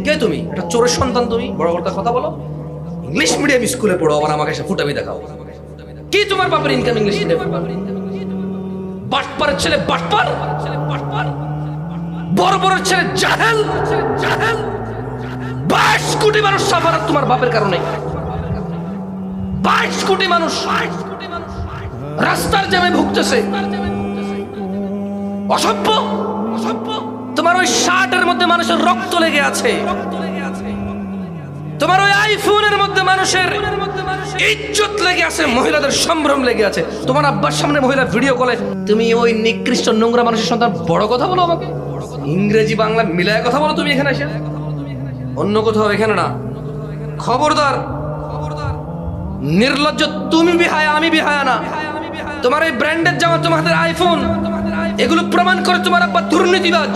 কে তুমি? একটা চোরের সন্তান তুমি, বড় বড় কথা বলো। ইংলিশ মিডিয়াম স্কুলে পড়ো, আবার আমাকে এসে ফুটাবি দেখাও। কি তোমার বাপের ইনকাম ইংলিশ মিডিয়াম? বাটপারের ছেলে বাটপার, বড় বড় ছেলে জাহেল। 22 কোটি মানুষ সাফার তোমার বাপের কারণে। 22 কোটি মানুষ রাস্তার জ্যামে ভুগতেছে। অসভ্য। তোমার ওই শার্টের মধ্যে মানুষের রক্ত লেগে আছে, তোমার ওই আইফোনের মধ্যে মানুষের ইজ্জত লেগে আছে, মহিলাদের সম্ভ্রম লেগে আছে। তোমার আব্বার সামনে মহিলা ভিডিও কলে তুমি ওই নিকৃষ্ট নোংরা মানুষের সন্তান, বড় কথা বলো আমাকে। ইংরেজি বাংলা মিলায় কথা বলো তুমি এখানে এসে, অন্য কোথাও এখানে না। খবরদার, নির্লজ্জ। তুমি বিহায়া, আমি বিহায়া না। তোমার এই ব্র্যান্ডের জামা, তোমাদের আইফোন, এগুলো প্রমাণ করে তোমার আব্বা দুর্নীতিবাজ।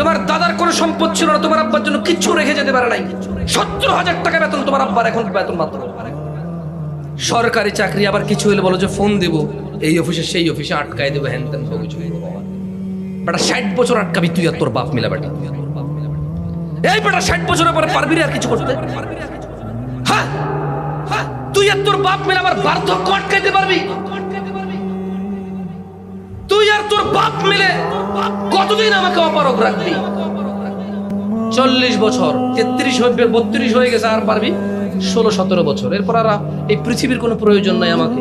তোমার দাদার কোনো সম্পদ ছিল না, তোমার আব্বার জন্য কিচ্ছু রেখে যেতে পারে নাই। 17,000 টাকা বেতন তোমার আব্বার, এখন বেতন মাত্র। সরকারি চাকরি, আবার কিছু হলে বলো যে ফোন দেবো এই অফিসে সেই অফিসে, আটকায় দেবো, হ্যান ত্যান কিছু। বেটা 60 বছর আটকাবি তুই আর তোর বাপ মিলা। বেটা এই বেটা 60 বছরের পরে পারবি আর কিছু করতে? হ্যাঁ, তুই আর তোর বাপ মিলে আবার বার্ধক্য আটকাইতে পারবি? তুই আর তোর বাপ মিলে কতদিন আমাকে অপারগ রাখবি? 40 বছর, 33 হয়ে 32 হয়ে গেছে, আর পারবি 16-17 বছর। এরপর আর এই পৃথিবীর কোনো প্রয়োজন নাই আমাকে।